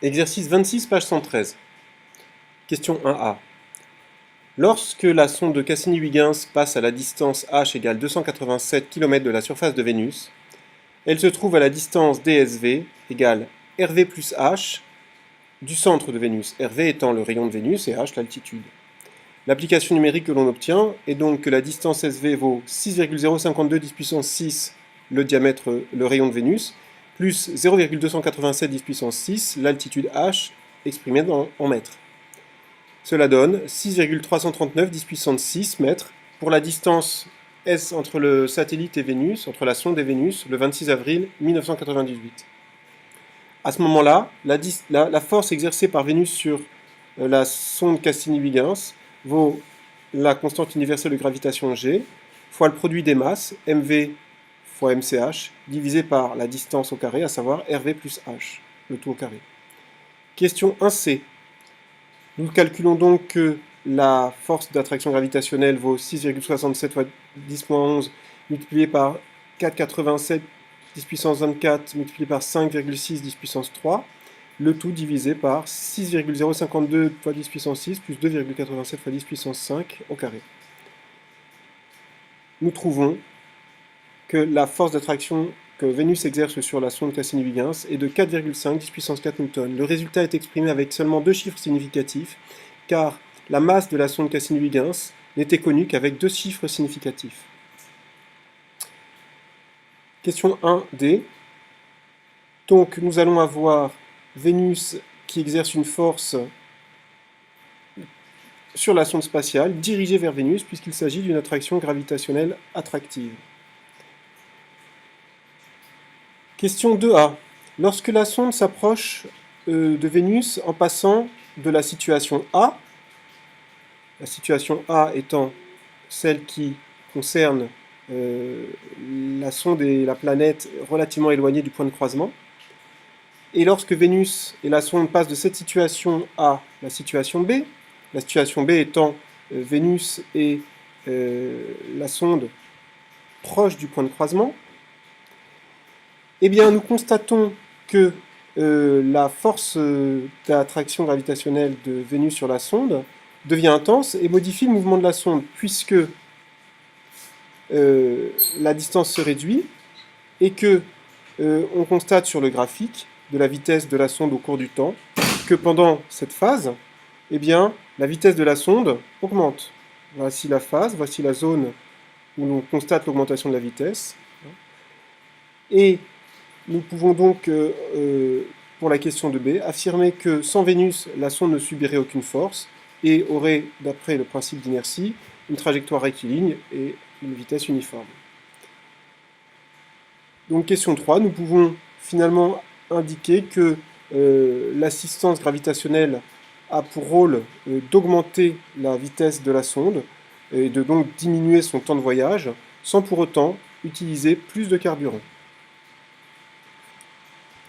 Exercice 26, page 113. Question 1a. Lorsque la sonde de Cassini-Huygens passe à la distance h égale 287 km de la surface de Vénus, elle se trouve à la distance DSV égale RV plus h du centre de Vénus, RV étant le rayon de Vénus et h l'altitude. L'application numérique que l'on obtient est donc que la distance SV vaut 6,052 10 puissance 6 le diamètre, le rayon de Vénus, plus 0,287 10 puissance 6 l'altitude h exprimée en mètres. Cela donne 6,339 10 puissance 6 mètres pour la distance S entre le satellite et Vénus, entre la sonde et Vénus, le 26 avril 1998. À ce moment-là, la force exercée par Vénus sur la sonde Cassini-Huygens vaut la constante universelle de gravitation G fois le produit des masses, mv fois mch, divisé par la distance au carré, à savoir rv plus h, le tout au carré. Question 1c. Nous calculons donc que la force d'attraction gravitationnelle vaut 6,67 fois 10-11 multiplié par 4,87 10 puissance 24 multiplié par 5,6 10 puissance 3, le tout divisé par 6,052 fois 10 puissance 6 plus 2,87 fois 10 puissance 5 au carré. Nous trouvons que la force d'attraction que Vénus exerce sur la sonde Cassini-Huygens est de 4,5 10 puissance 4 newtons. Le résultat est exprimé avec seulement deux chiffres significatifs, car la masse de la sonde Cassini-Huygens n'était connue qu'avec deux chiffres significatifs. Question 1D. Donc nous allons avoir Vénus qui exerce une force sur la sonde spatiale dirigée vers Vénus puisqu'il s'agit d'une attraction gravitationnelle attractive. Question 2A. Lorsque la sonde s'approche de Vénus en passant de la situation A étant celle qui concerne la sonde et la planète relativement éloignées du point de croisement, et lorsque Vénus et la sonde passent de cette situation à la situation B étant Vénus et la sonde proches du point de croisement, eh bien nous constatons que la force d'attraction gravitationnelle de Vénus sur la sonde devient intense et modifie le mouvement de la sonde, puisque la distance se réduit et que on constate sur le graphique de la vitesse de la sonde au cours du temps que pendant cette phase, eh bien, la vitesse de la sonde augmente. Voici la phase, voici la zone où l'on constate l'augmentation de la vitesse. Et nous pouvons donc, pour la question de B, affirmer que sans Vénus, la sonde ne subirait aucune force et aurait, d'après le principe d'inertie, une trajectoire rectiligne et une vitesse uniforme. Donc question 3, nous pouvons finalement indiquer que l'assistance gravitationnelle a pour rôle d'augmenter la vitesse de la sonde et de donc diminuer son temps de voyage sans pour autant utiliser plus de carburant.